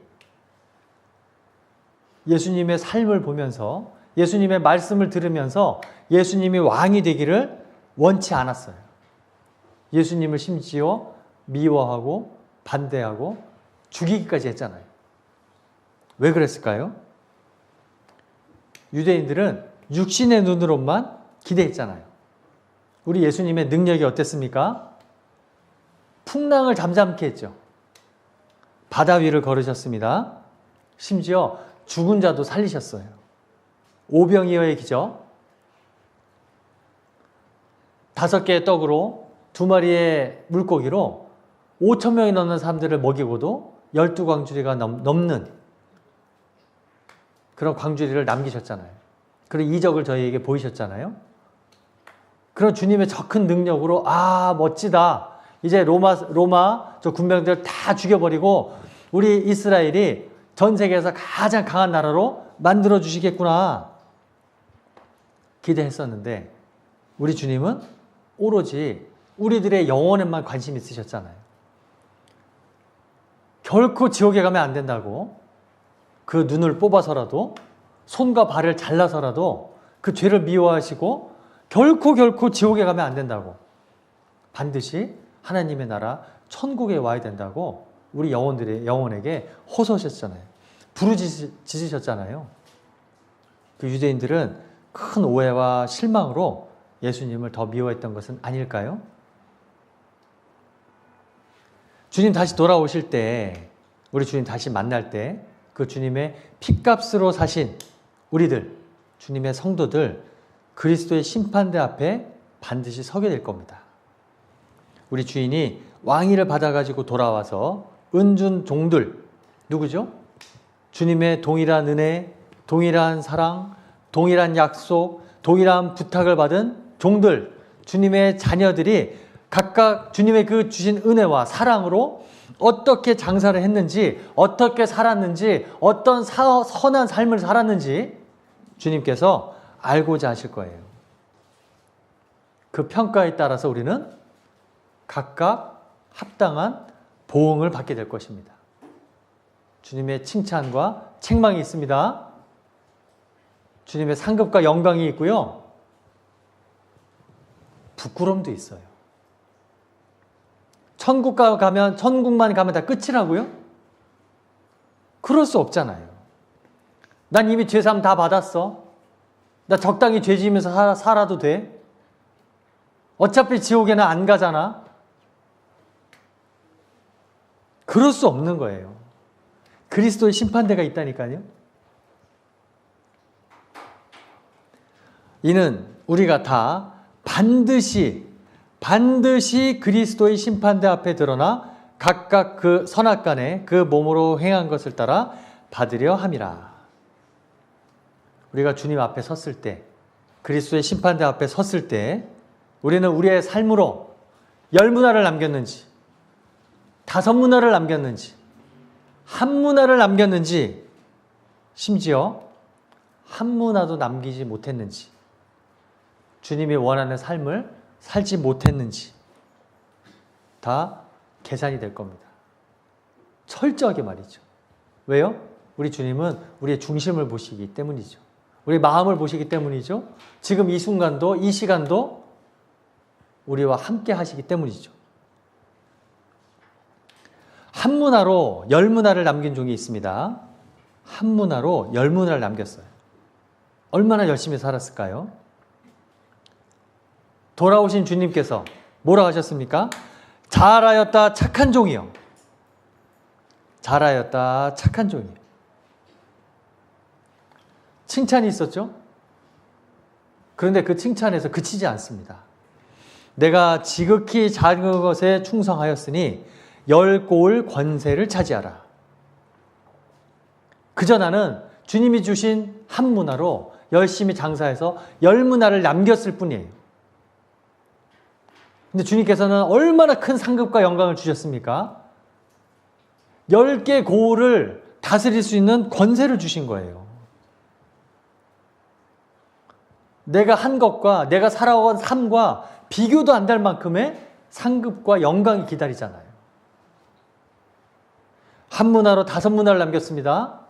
예수님의 삶을 보면서 예수님의 말씀을 들으면서 예수님이 왕이 되기를 원치 않았어요. 예수님을 심지어 미워하고 반대하고 죽이기까지 했잖아요. 왜 그랬을까요? 유대인들은 육신의 눈으로만 기대했잖아요. 우리 예수님의 능력이 어땠습니까? 풍랑을 잠잠케 했죠. 바다 위를 걸으셨습니다. 심지어 죽은 자도 살리셨어요. 오병이어의 기적. 5개의 떡으로 2마리의 물고기로 5,000명이 넘는 사람들을 먹이고도 12광주리가 넘는 그런 광주리를 남기셨잖아요. 그런 이적을 저희에게 보이셨잖아요. 그런 주님의 저 큰 능력으로 아 멋지다. 이제 로마 저 군병들 다 죽여버리고 우리 이스라엘이 전 세계에서 가장 강한 나라로 만들어 주시겠구나 기대했었는데 우리 주님은 오로지 우리들의 영혼에만 관심 있으셨잖아요. 결코 지옥에 가면 안 된다고 그 눈을 뽑아서라도 손과 발을 잘라서라도 그 죄를 미워하시고 결코 지옥에 가면 안 된다고 반드시 하나님의 나라 천국에 와야 된다고 우리 영혼에게 호소하셨잖아요. 부르짖으셨잖아요. 그 유대인들은 큰 오해와 실망으로 예수님을 더 미워했던 것은 아닐까요? 주님 다시 돌아오실 때 우리 주님 다시 만날 때 그 주님의 핏값으로 사신 우리들 주님의 성도들 그리스도의 심판대 앞에 반드시 서게 될 겁니다. 우리 주인이 왕위를 받아가지고 돌아와서 은준 종들 누구죠? 주님의 동일한 은혜, 동일한 사랑, 동일한 약속, 동일한 부탁을 받은 종들, 주님의 자녀들이 각각 주님의 그 주신 은혜와 사랑으로 어떻게 장사를 했는지, 어떻게 살았는지, 어떤 선한 삶을 살았는지 주님께서 알고자 하실 거예요. 그 평가에 따라서 우리는 각각 합당한 보응을 받게 될 것입니다. 주님의 칭찬과 책망이 있습니다. 주님의 상급과 영광이 있고요. 부끄러움도 있어요. 천국만 가면 다 끝이라고요? 그럴 수 없잖아요. 난 이미 죄사함 다 받았어. 나 적당히 죄 지으면서 살아도 돼. 어차피 지옥에는 안 가잖아. 그럴 수 없는 거예요. 그리스도의 심판대가 있다니까요. 이는 우리가 다 반드시 그리스도의 심판대 앞에 드러나 각각 그 선악간에 그 몸으로 행한 것을 따라 받으려 함이라. 우리가 주님 앞에 섰을 때, 그리스도의 심판대 앞에 섰을 때 우리는 우리의 삶으로 10문화를 남겼는지, 5문화를 남겼는지, 1문화를 남겼는지, 심지어 1문화도 남기지 못했는지, 주님이 원하는 삶을 살지 못했는지 다 계산이 될 겁니다. 철저하게 말이죠. 왜요? 우리 주님은 우리의 중심을 보시기 때문이죠. 우리 마음을 보시기 때문이죠. 지금 이 순간도, 이 시간도 우리와 함께 하시기 때문이죠. 1문화로 10문화를 남긴 종이 있습니다. 1문화로 10문화를 남겼어요. 얼마나 열심히 살았을까요? 돌아오신 주님께서 뭐라 하셨습니까? 잘하였다 착한 종이요. 잘하였다 착한 종이요. 칭찬이 있었죠? 그런데 그 칭찬에서 그치지 않습니다. 내가 지극히 작은 것에 충성하였으니 10고을 권세를 차지하라. 그저 나는 주님이 주신 1문화로 열심히 장사해서 10문화를 남겼을 뿐이에요. 근데 주님께서는 얼마나 큰 상급과 영광을 주셨습니까? 10개 고을을 다스릴 수 있는 권세를 주신 거예요. 내가 한 것과 내가 살아온 삶과 비교도 안 될 만큼의 상급과 영광이 기다리잖아요. 1문화로 5문화를 남겼습니다.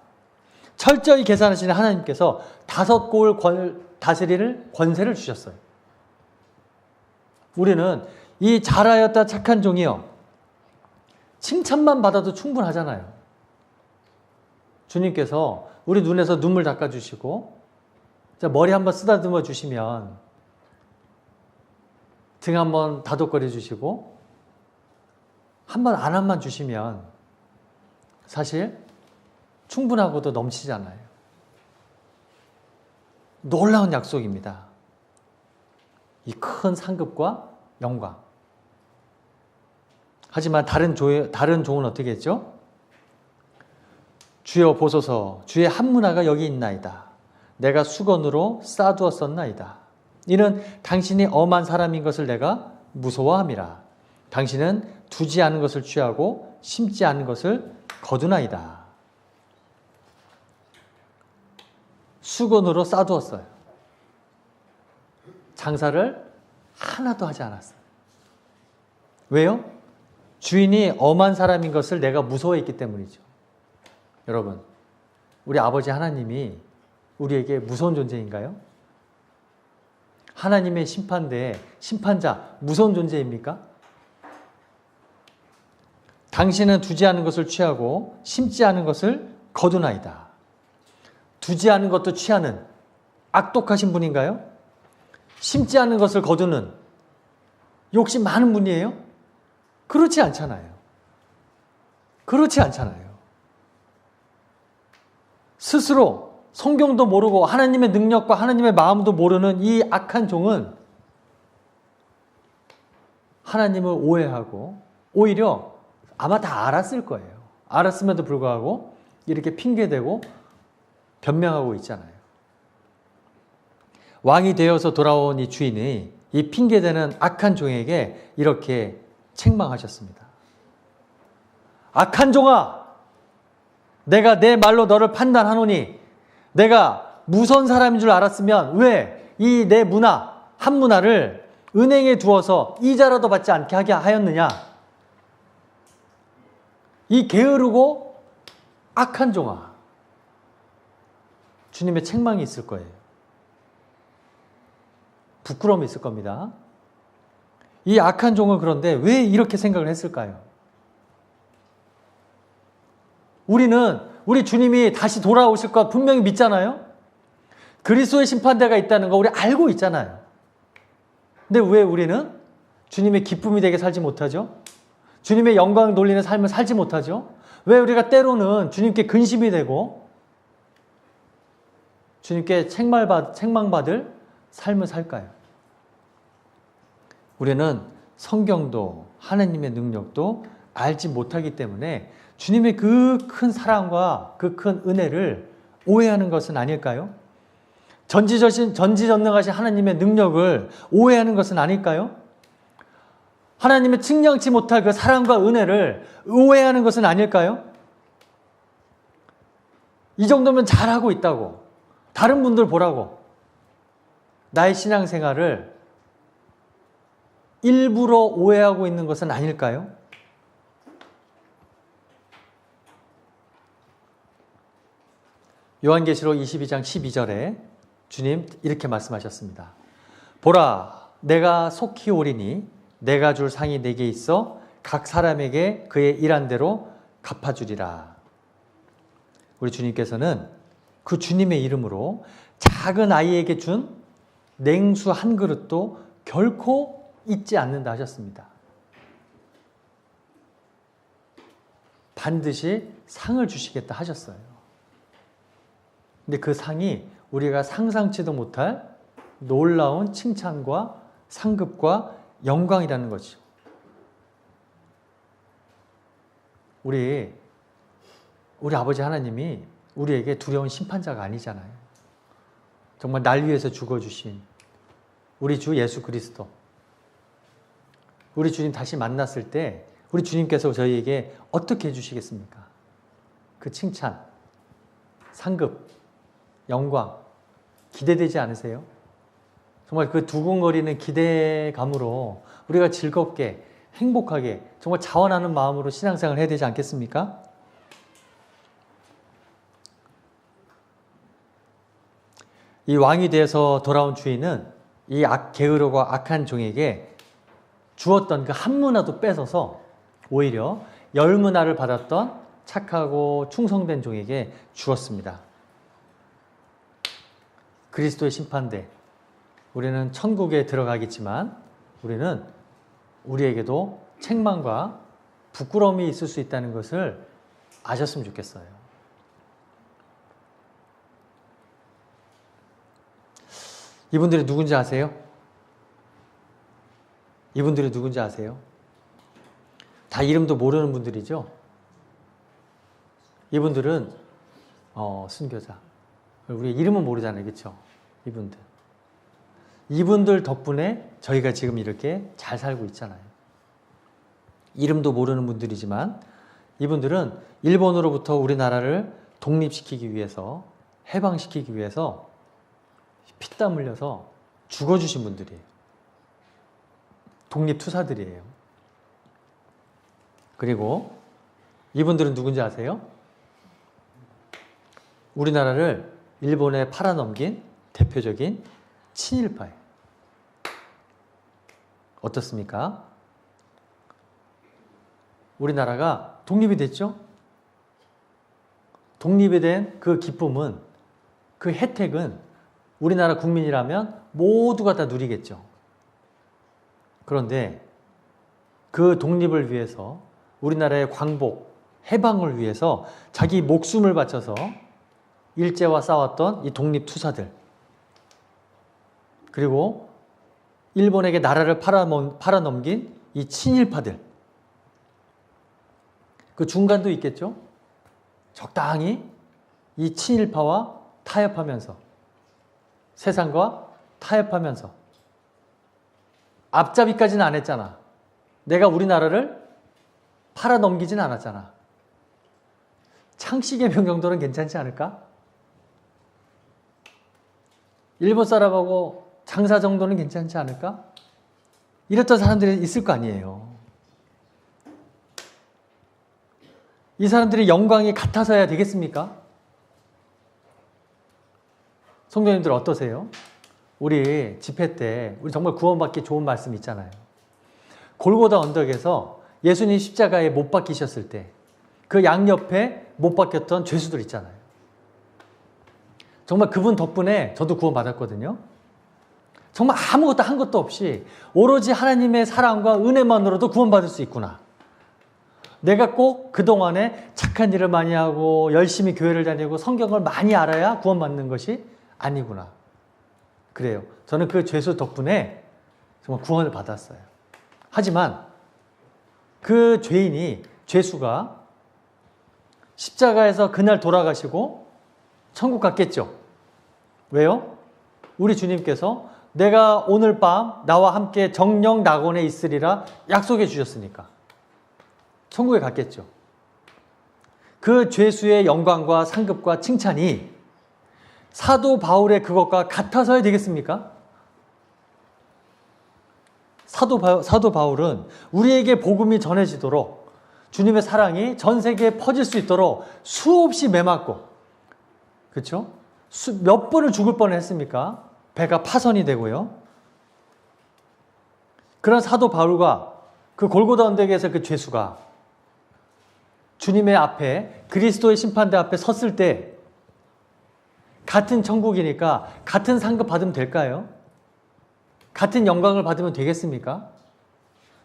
철저히 계산하시는 하나님께서 5고을 다스릴 권세를 주셨어요. 우리는 이 잘하였다 착한 종이요. 칭찬만 받아도 충분하잖아요. 주님께서 우리 눈에서 눈물 닦아주시고 머리 한번 쓰다듬어 주시면 등 한번 다독거려 주시고 한번 안아만 주시면 사실 충분하고도 넘치잖아요. 놀라운 약속입니다. 이 큰 상급과 영광. 하지만 다른 종은 어떻게 했죠? 주여 보소서, 주의 1문화가 여기 있나이다. 내가 수건으로 싸두었었나이다. 이는 당신이 엄한 사람인 것을 내가 무서워함이라. 당신은 두지 않은 것을 취하고 심지 않은 것을 거두나이다. 수건으로 싸두었어요. 장사를 하나도 하지 않았어요. 왜요? 주인이 엄한 사람인 것을 내가 무서워했기 때문이죠. 여러분, 우리 아버지 하나님이 우리에게 무서운 존재인가요? 하나님의 심판대에 심판자, 무서운 존재입니까? 당신은 두지 않은 것을 취하고 심지 않은 것을 거두나이다. 두지 않은 것도 취하는 악독하신 분인가요? 심지 않은 것을 거두는 욕심 많은 분이에요? 그렇지 않잖아요. 그렇지 않잖아요. 스스로 성경도 모르고 하나님의 능력과 하나님의 마음도 모르는 이 악한 종은 하나님을 오해하고 오히려 아마 다 알았을 거예요. 알았음에도 불구하고 이렇게 핑계대고 변명하고 있잖아요. 왕이 되어서 돌아온 이 주인이 이 핑계대는 악한 종에게 이렇게 책망하셨습니다. 악한 종아, 내가 내 말로 너를 판단하노니 내가 무서운 사람인 줄 알았으면 왜 이 내 문화, 1문화를 은행에 두어서 이자라도 받지 않게 하게 하였느냐? 이 게으르고 악한 종아. 주님의 책망이 있을 거예요. 부끄러움이 있을 겁니다. 이 악한 종은 그런데 왜 이렇게 생각을 했을까요? 우리는 우리 주님이 다시 돌아오실 것 분명히 믿잖아요. 그리스도의 심판대가 있다는 거 우리 알고 있잖아요. 근데 왜 우리는 주님의 기쁨이 되게 살지 못하죠? 주님의 영광을 돌리는 삶을 살지 못하죠? 왜 우리가 때로는 주님께 근심이 되고 주님께 책망받을 삶을 살까요? 우리는 성경도 하나님의 능력도 알지 못하기 때문에 주님의 그 큰 사랑과 그 큰 은혜를 오해하는 것은 아닐까요? 전지전능하신 하나님의 능력을 오해하는 것은 아닐까요? 하나님의 측량치 못할 그 사랑과 은혜를 오해하는 것은 아닐까요? 이 정도면 잘하고 있다고, 다른 분들 보라고 나의 신앙생활을 일부러 오해하고 있는 것은 아닐까요? 요한계시록 22장 12절에 주님 이렇게 말씀하셨습니다. 보라, 내가 속히 오리니 내가 줄 상이 내게 있어 각 사람에게 그의 일한 대로 갚아주리라. 우리 주님께서는 그 주님의 이름으로 작은 아이에게 준 냉수 한 그릇도 결코 잊지 않는다 하셨습니다. 반드시 상을 주시겠다 하셨어요. 근데 그 상이 우리가 상상치도 못할 놀라운 칭찬과 상급과 영광이라는 거죠. 우리 아버지 하나님이 우리에게 두려운 심판자가 아니잖아요. 정말 날 위해서 죽어주신 우리 주 예수 그리스도, 우리 주님 다시 만났을 때 우리 주님께서 저희에게 어떻게 해주시겠습니까? 그 칭찬, 상급, 영광 기대되지 않으세요? 정말 그 두근거리는 기대감으로 우리가 즐겁게 행복하게 정말 자원하는 마음으로 신앙생활을 해야 되지 않겠습니까? 이 왕이 되어서 돌아온 주인은 이 게으르고 악한 종에게 주었던 그 한 문화도 뺏어서 오히려 10문화를 받았던 착하고 충성된 종에게 주었습니다. 그리스도의 심판대, 우리는 천국에 들어가겠지만 우리는 우리에게도 책망과 부끄러움이 있을 수 있다는 것을 아셨으면 좋겠어요. 이분들이 누군지 아세요? 이분들이 누군지 아세요? 다 이름도 모르는 분들이죠? 이분들은 순교자. 우리 이름은 모르잖아요. 그렇죠? 이분들 덕분에 저희가 지금 이렇게 잘 살고 있잖아요. 이름도 모르는 분들이지만 이분들은 일본으로부터 우리나라를 독립시키기 위해서, 해방시키기 위해서 피땀 흘려서 죽어주신 분들이에요. 독립투사들이에요. 그리고 이분들은 누군지 아세요? 우리나라를 일본에 팔아넘긴 대표적인 친일파예요. 어떻습니까? 우리나라가 독립이 됐죠? 독립이 된 그 기쁨은, 그 혜택은 우리나라 국민이라면 모두가 다 누리겠죠. 그런데 그 독립을 위해서, 우리나라의 광복, 해방을 위해서 자기 목숨을 바쳐서 일제와 싸웠던 이 독립투사들, 그리고 일본에게 나라를 팔아넘긴 이 친일파들, 그 중간도 있겠죠? 적당히 이 친일파와 타협하면서, 세상과 타협하면서, 앞잡이까지는 안 했잖아. 내가 우리나라를 팔아넘기진 않았잖아. 창씨개명 정도는 괜찮지 않을까? 일본 사람하고 장사 정도는 괜찮지 않을까? 이랬던 사람들이 있을 거 아니에요. 이 사람들이 영광이 같아서야 되겠습니까? 성도님들 어떠세요? 우리 집회 때 우리 정말 구원받기 좋은 말씀 있잖아요. 골고다 언덕에서 예수님 십자가에 못 박히셨을 때 그 양옆에 못 박혔던 죄수들 있잖아요. 정말 그분 덕분에 저도 구원받았거든요. 정말 아무것도 한 것도 없이 오로지 하나님의 사랑과 은혜만으로도 구원받을 수 있구나. 내가 꼭 그동안에 착한 일을 많이 하고 열심히 교회를 다니고 성경을 많이 알아야 구원받는 것이 아니구나. 그래요. 저는 그 죄수 덕분에 정말 구원을 받았어요. 하지만 그 죄수가 십자가에서 그날 돌아가시고 천국 갔겠죠. 왜요? 우리 주님께서 내가 오늘 밤 나와 함께 정령 낙원에 있으리라 약속해 주셨으니까 천국에 갔겠죠. 그 죄수의 영광과 상급과 칭찬이 사도 바울의 그것과 같아서야 되겠습니까? 사도 바울은 우리에게 복음이 전해지도록 주님의 사랑이 전 세계에 퍼질 수 있도록 수없이 매맞고, 그렇죠? 몇 번을 죽을 뻔했습니까? 배가 파선이 되고요. 그런 사도 바울과 그 골고다 언덕에서 그 죄수가 주님의 앞에, 그리스도의 심판대 앞에 섰을 때 같은 천국이니까 같은 상급 받으면 될까요? 같은 영광을 받으면 되겠습니까?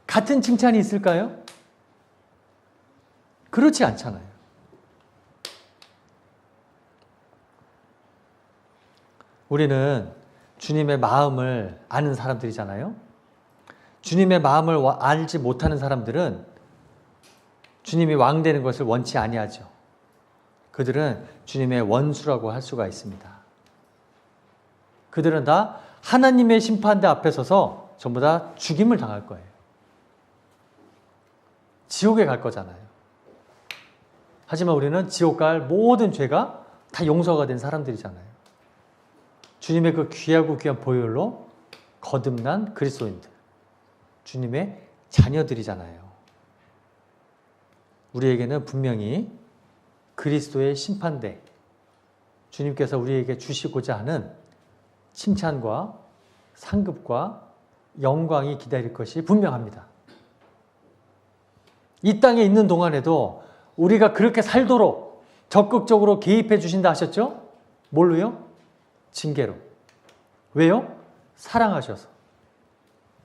같은 칭찬이 있을까요? 그렇지 않잖아요. 우리는 주님의 마음을 아는 사람들이잖아요. 주님의 마음을 알지 못하는 사람들은 주님이 왕 되는 것을 원치 아니하죠. 그들은 주님의 원수라고 할 수가 있습니다. 그들은 다 하나님의 심판대 앞에 서서 전부 다 죽임을 당할 거예요. 지옥에 갈 거잖아요. 하지만 우리는 지옥 갈 모든 죄가 다 용서가 된 사람들이잖아요. 주님의 그 귀하고 귀한 보혈로 거듭난 그리스도인들, 주님의 자녀들이잖아요. 우리에게는 분명히 그리스도의 심판대, 주님께서 우리에게 주시고자 하는 칭찬과 상급과 영광이 기다릴 것이 분명합니다. 이 땅에 있는 동안에도 우리가 그렇게 살도록 적극적으로 개입해 주신다 하셨죠? 뭘로요? 징계로. 왜요? 사랑하셔서.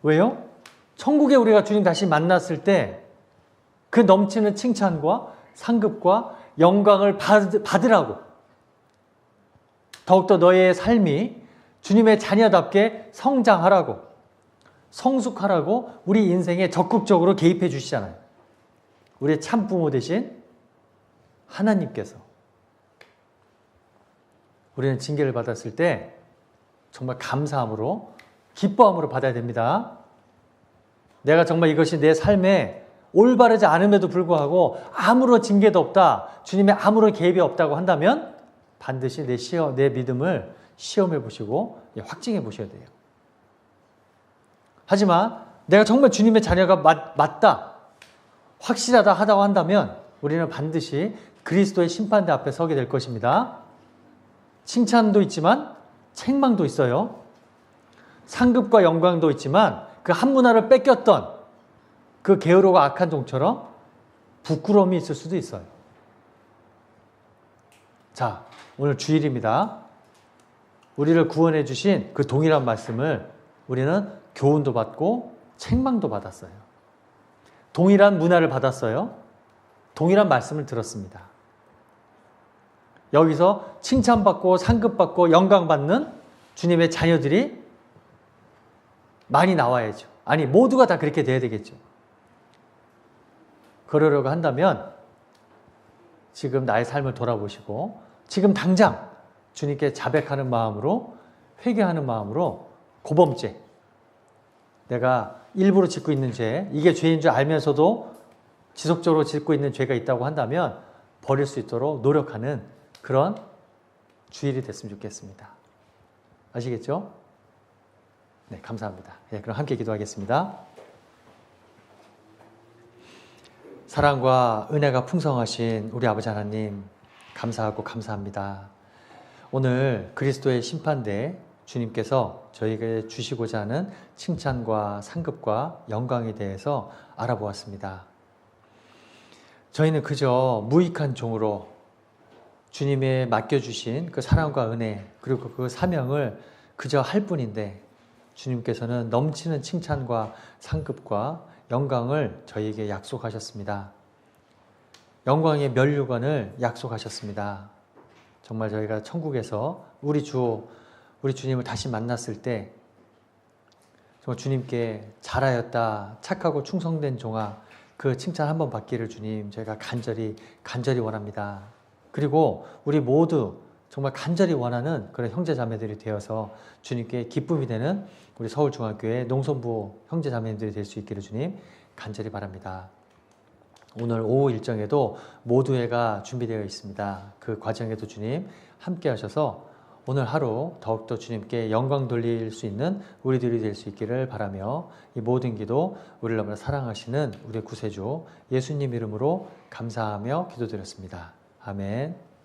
왜요? 천국에 우리가 주님 다시 만났을 때 그 넘치는 칭찬과 상급과 영광을 받으라고, 더욱더 너의 삶이 주님의 자녀답게 성장하라고, 성숙하라고 우리 인생에 적극적으로 개입해 주시잖아요. 우리의 참부모 되신 하나님께서. 우리는 징계를 받았을 때 정말 감사함으로, 기뻐함으로 받아야 됩니다. 내가 정말 이것이 내 삶에 올바르지 않음에도 불구하고 아무런 징계도 없다, 주님의 아무런 개입이 없다고 한다면 반드시 내 믿음을 시험해 보시고 확증해 보셔야 돼요. 하지만 내가 정말 주님의 자녀가 맞다, 확실하다 하다고 한다면 우리는 반드시 그리스도의 심판대 앞에 서게 될 것입니다. 칭찬도 있지만 책망도 있어요. 상급과 영광도 있지만 그 한 문화를 뺏겼던 그 게으르고 악한 종처럼 부끄러움이 있을 수도 있어요. 자, 오늘 주일입니다. 우리를 구원해 주신 그 동일한 말씀을 우리는 교훈도 받고 책망도 받았어요. 동일한 문화를 받았어요. 동일한 말씀을 들었습니다. 여기서 칭찬받고 상급받고 영광받는 주님의 자녀들이 많이 나와야죠. 아니, 모두가 다 그렇게 돼야 되겠죠. 그러려고 한다면 지금 나의 삶을 돌아보시고 지금 당장 주님께 자백하는 마음으로, 회개하는 마음으로 고범죄, 내가 일부러 짓고 있는 죄, 이게 죄인 줄 알면서도 지속적으로 짓고 있는 죄가 있다고 한다면 버릴 수 있도록 노력하는 그런 주일이 됐으면 좋겠습니다. 아시겠죠? 네, 감사합니다. 네, 그럼 함께 기도하겠습니다. 사랑과 은혜가 풍성하신 우리 아버지 하나님, 감사하고 감사합니다. 오늘 그리스도의 심판대에 주님께서 저희에게 주시고자 하는 칭찬과 상급과 영광에 대해서 알아보았습니다. 저희는 그저 무익한 종으로 주님의 맡겨주신 그 사랑과 은혜, 그리고 그 사명을 그저 할 뿐인데 주님께서는 넘치는 칭찬과 상급과 영광을 저희에게 약속하셨습니다. 영광의 면류관을 약속하셨습니다. 정말 저희가 천국에서 우리 주님을 다시 만났을 때 정말 주님께 잘하였다, 착하고 충성된 종아, 그 칭찬 한번 받기를 주님 저희가 간절히 원합니다. 그리고 우리 모두 정말 간절히 원하는 그런 형제 자매들이 되어서 주님께 기쁨이 되는 우리 서울중앙교회 농성부 형제 자매님들이 될 수 있기를 주님 간절히 바랍니다. 오늘 오후 일정에도 모두회가 준비되어 있습니다. 그 과정에도 주님 함께 하셔서 오늘 하루 더욱더 주님께 영광 돌릴 수 있는 우리들이 될 수 있기를 바라며 이 모든 기도 우리를 너무나 사랑하시는 우리의 구세주 예수님 이름으로 감사하며 기도드렸습니다. 아멘.